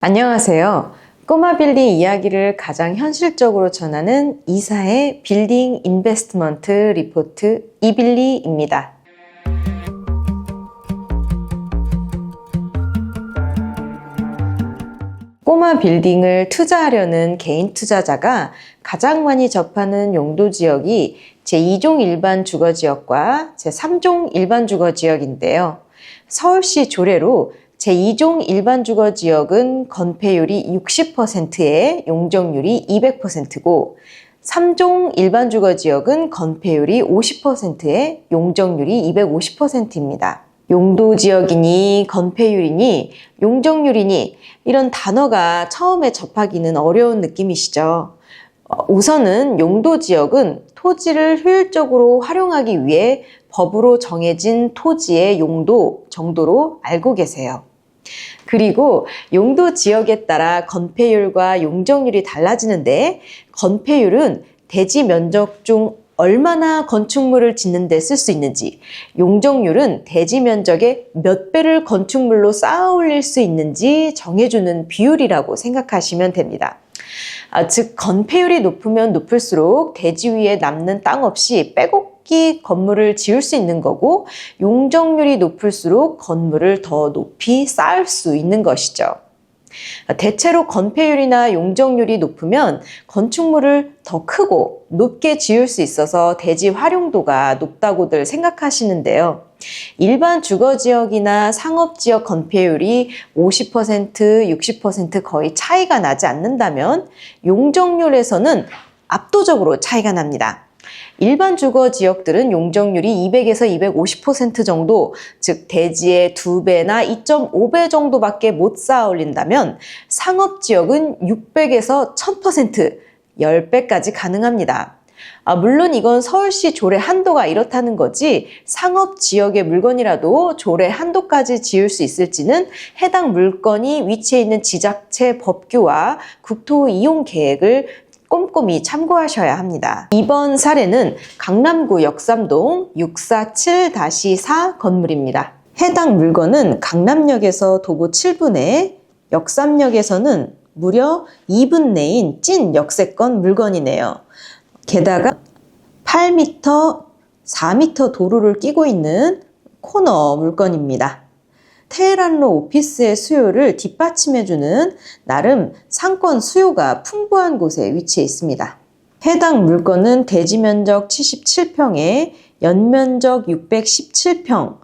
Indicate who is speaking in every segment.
Speaker 1: 안녕하세요. 꼬마 빌딩 이야기를 가장 현실적으로 전하는 이사의 빌딩 인베스트먼트 리포트 이빌리입니다. 꼬마 빌딩을 투자하려는 개인 투자자가 가장 많이 접하는 용도 지역이 제2종 일반 주거지역과 제3종 일반 주거지역인데요. 서울시 조례로 제2종 일반 주거지역은 건폐율이 60%에 용적률이 200%고 3종 일반 주거지역은 건폐율이 50%에 용적률이 250%입니다. 용도지역이니 건폐율이니 용적률이니 이런 단어가 처음에 접하기는 어려운 느낌이시죠. 우선은 용도지역은 토지를 효율적으로 활용하기 위해 법으로 정해진 토지의 용도 정도로 알고 계세요. 그리고 용도 지역에 따라 건폐율과 용적률이 달라지는데 건폐율은 대지 면적 중 얼마나 건축물을 짓는 데 쓸 수 있는지, 용적률은 대지 면적의 몇 배를 건축물로 쌓아 올릴 수 있는지 정해주는 비율이라고 생각하시면 됩니다. 즉 건폐율이 높으면 높을수록 대지 위에 남는 땅 없이 빼곡히 건물을 지을 수 있는 거고 용적률이 높을수록 건물을 더 높이 쌓을 수 있는 것이죠. 대체로 건폐율이나 용적률이 높으면 건축물을 더 크고 높게 지을 수 있어서 대지 활용도가 높다고들 생각하시는데요. 일반 주거지역이나 상업지역 건폐율이 50%, 60% 거의 차이가 나지 않는다면 용적률에서는 압도적으로 차이가 납니다. 일반 주거 지역들은 용적률이 200에서 250% 정도, 즉 대지의 2배나 2.5배 정도밖에 못 쌓아 올린다면 상업지역은 600에서 1000%, 10배까지 가능합니다. 물론 이건 서울시 조례 한도가 이렇다는 거지 상업지역의 물건이라도 조례 한도까지 지을 수 있을지는 해당 물건이 위치해 있는 지자체 법규와 국토 이용 계획을 꼼꼼히 참고하셔야 합니다. 이번 사례는 강남구 역삼동 647-4 건물입니다. 해당 물건은 강남역에서 도보 7분에 역삼역에서는 무려 2분 내인 찐 역세권 물건이네요. 게다가 8m, 4m 도로를 끼고 있는 코너 물건입니다. 테헤란로 오피스의 수요를 뒷받침해주는 나름 상권 수요가 풍부한 곳에 위치해 있습니다. 해당 물건은 대지 면적 77평에 연면적 617평,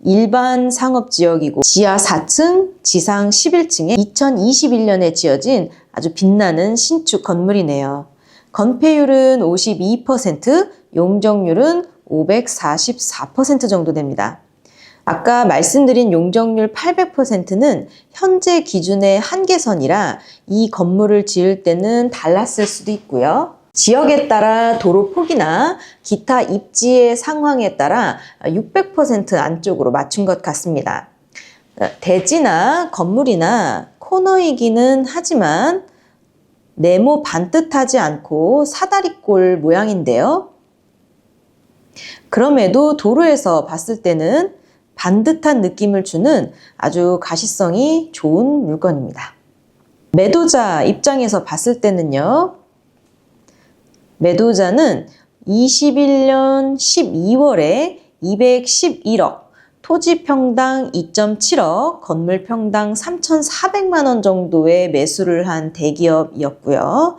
Speaker 1: 일반 상업지역이고 지하 4층, 지상 11층에 2021년에 지어진 아주 빛나는 신축 건물이네요. 건폐율은 52%, 용적률은 544% 정도 됩니다. 아까 말씀드린 용적률 800%는 현재 기준의 한계선이라 이 건물을 지을 때는 달랐을 수도 있고요. 지역에 따라 도로 폭이나 기타 입지의 상황에 따라 600% 안쪽으로 맞춘 것 같습니다. 대지나 건물이나 코너이기는 하지만 네모 반듯하지 않고 사다리꼴 모양인데요. 그럼에도 도로에서 봤을 때는 반듯한 느낌을 주는 아주 가시성이 좋은 물건입니다. 매도자 입장에서 봤을 때는요. 매도자는 21년 12월에 211억, 토지 평당 2.7억, 건물 평당 3,400만 원 정도의 매수를 한 대기업이었고요.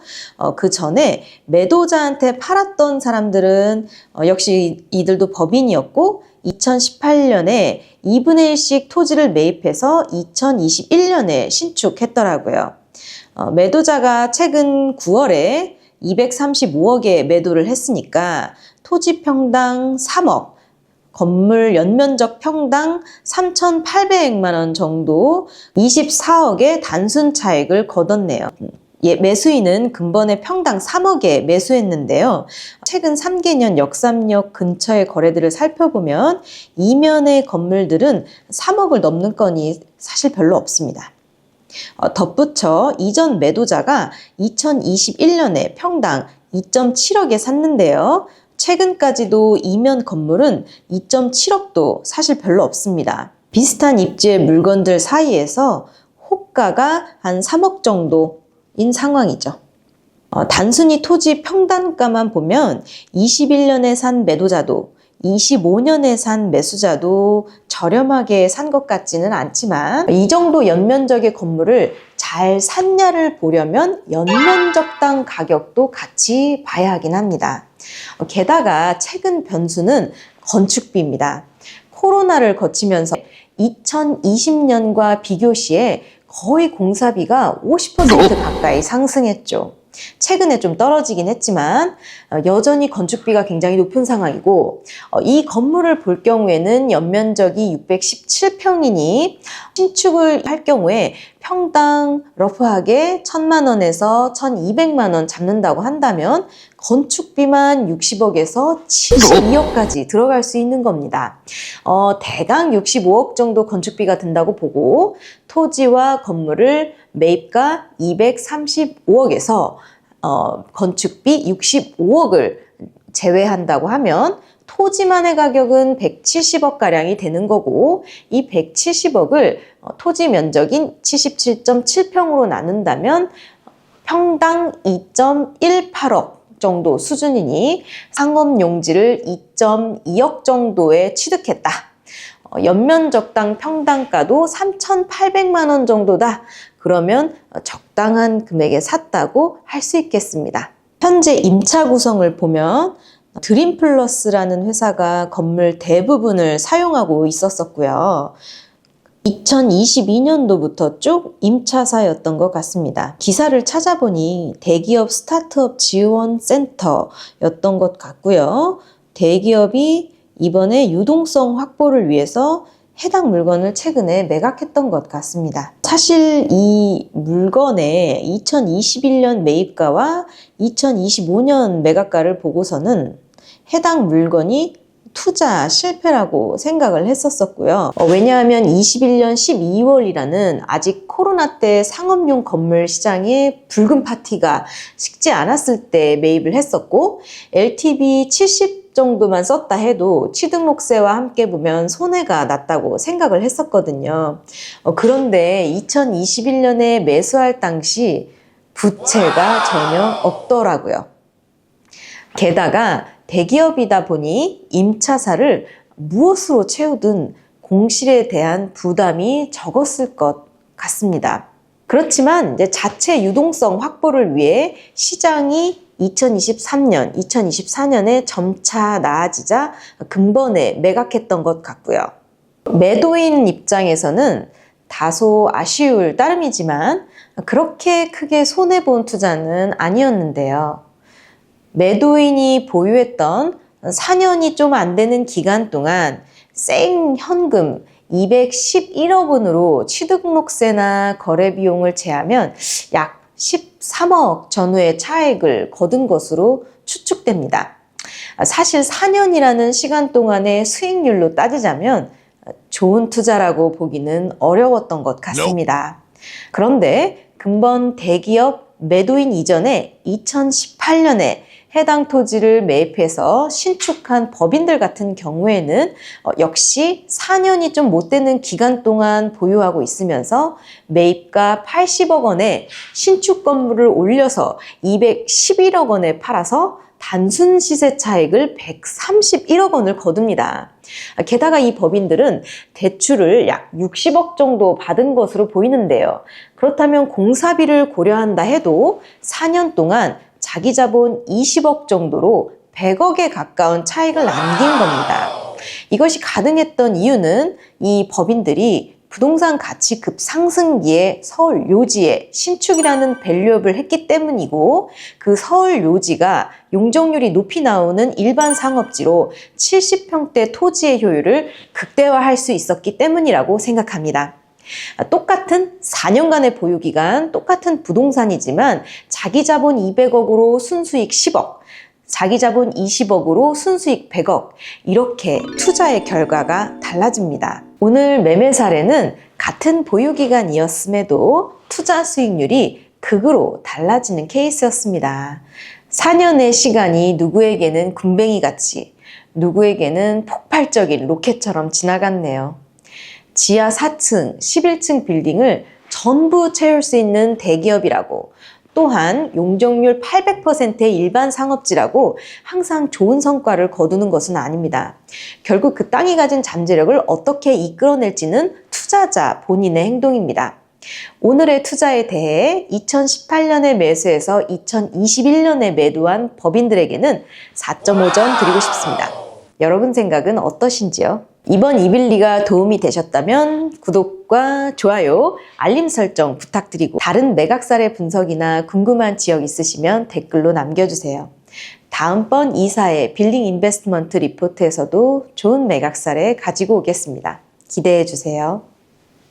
Speaker 1: 그 전에 매도자한테 팔았던 사람들은 역시 이들도 법인이었고 2018년에 2분의 1씩 토지를 매입해서 2021년에 신축했더라고요. 매도자가 최근 9월에 235억에 매도를 했으니까 토지 평당 3억, 건물 연면적 평당 3,800만 원 정도 24억의 단순 차익을 거뒀네요. 매수인은 근본에 평당 3억에 매수했는데요. 최근 3개년 역삼역 근처의 거래들을 살펴보면 이면의 건물들은 3억을 넘는 건이 사실 별로 없습니다. 덧붙여 이전 매도자가 2021년에 평당 2.7억에 샀는데요. 최근까지도 이면 건물은 2.7억도 사실 별로 없습니다. 비슷한 입지의 물건들 사이에서 평가가 한 3억 정도인 상황이죠. 단순히 토지 평단가만 보면 21년에 산 매도자도 25년에 산 매수자도 저렴하게 산 것 같지는 않지만 이 정도 연면적의 건물을 잘 샀냐를 보려면 연면적당 가격도 같이 봐야 하긴 합니다. 게다가 최근 변수는 건축비입니다. 코로나를 거치면서 2020년과 비교시에 거의 공사비가 50% 가까이 상승했죠. 최근에 좀 떨어지긴 했지만 여전히 건축비가 굉장히 높은 상황이고, 이 건물을 볼 경우에는 연면적이 617평이니 신축을 할 경우에 평당 러프하게 1,000만 원에서 1,200만 원 잡는다고 한다면 건축비만 60억에서 72억까지 들어갈 수 있는 겁니다. 대강 65억 정도 건축비가 든다고 보고, 토지와 건물을 매입가 235억에서 건축비 65억을 제외한다고 하면 토지만의 가격은 170억가량이 되는 거고, 이 170억을 토지 면적인 77.7평으로 나눈다면 평당 2.18억 정도 수준이니 상업용지를 2.2억 정도에 취득했다. 연면적당 평당가도 3,800만 원 정도다. 그러면 적당한 금액에 샀다고 할 수 있겠습니다. 현재 임차 구성을 보면 드림플러스라는 회사가 건물 대부분을 사용하고 있었었고요. 2022년도부터 쭉 임차사였던 것 같습니다. 기사를 찾아보니 대기업 스타트업 지원 센터였던 것 같고요. 대기업이 이번에 유동성 확보를 위해서 해당 물건을 최근에 매각했던 것 같습니다. 사실 이 물건의 2021년 매입가와 2025년 매각가를 보고서는 해당 물건이 투자 실패라고 생각을 했었고요. 왜냐하면 21년 12월이라는 아직 코로나 때 상업용 건물 시장에 붉은 파티가 식지 않았을 때 매입을 했었고, LTV 70 정도만 썼다 해도 취등록세와 함께 보면 손해가 났다고 생각을 했었거든요. 그런데 2021년에 매수할 당시 부채가 전혀 없더라고요. 게다가 대기업이다 보니 임차사를 무엇으로 채우든 공실에 대한 부담이 적었을 것 같습니다. 그렇지만 이제 자체 유동성 확보를 위해 시장이 2023년, 2024년에 점차 나아지자 근본에 매각했던 것 같고요. 매도인 입장에서는 다소 아쉬울 따름이지만 그렇게 크게 손해본 투자는 아니었는데요. 매도인이 보유했던 4년이 좀 안 되는 기간 동안 생 현금 211억 원으로 취등록세나 거래 비용을 제하면 약 13억 전후의 차액을 거둔 것으로 추측됩니다. 사실 4년이라는 시간 동안의 수익률로 따지자면 좋은 투자라고 보기는 어려웠던 것 같습니다. 그런데 근본 대기업 매도인 이전에 2018년에 해당 토지를 매입해서 신축한 법인들 같은 경우에는 역시 4년이 좀 못 되는 기간 동안 보유하고 있으면서 매입가 80억 원에 신축 건물을 올려서 211억 원에 팔아서 단순 시세 차익을 131억 원을 거둡니다. 게다가 이 법인들은 대출을 약 60억 정도 받은 것으로 보이는데요. 그렇다면 공사비를 고려한다 해도 4년 동안 자기 자본 20억 정도로 100억에 가까운 차익을 남긴 겁니다. 이것이 가능했던 이유는 이 법인들이 부동산 가치 급상승기에 서울 요지에 신축이라는 밸류업을 했기 때문이고, 그 서울 요지가 용적률이 높이 나오는 일반 상업지로 70평대 토지의 효율을 극대화할 수 있었기 때문이라고 생각합니다. 똑같은 4년간의 보유기간, 똑같은 부동산이지만 자기 자본 200억으로 순수익 10억, 자기 자본 20억으로 순수익 100억, 이렇게 투자의 결과가 달라집니다. 오늘 매매 사례는 같은 보유기간이었음에도 투자 수익률이 극으로 달라지는 케이스였습니다. 4년의 시간이 누구에게는 군뱅이같이, 누구에게는 폭발적인 로켓처럼 지나갔네요. 지하 4층, 11층 빌딩을 전부 채울 수 있는 대기업이라고, 또한 용적률 800%의 일반 상업지라고 항상 좋은 성과를 거두는 것은 아닙니다. 결국 그 땅이 가진 잠재력을 어떻게 이끌어낼지는 투자자 본인의 행동입니다. 오늘의 투자에 대해 2018년에 매수해서 2021년에 매도한 법인들에게는 4.5점 드리고 싶습니다. 여러분 생각은 어떠신지요? 이번 이빌리가 도움이 되셨다면 구독과 좋아요, 알림 설정 부탁드리고 다른 매각사례 분석이나 궁금한 지역 있으시면 댓글로 남겨주세요. 다음번 2사의 빌링 인베스트먼트 리포트에서도 좋은 매각사례 가지고 오겠습니다. 기대해 주세요.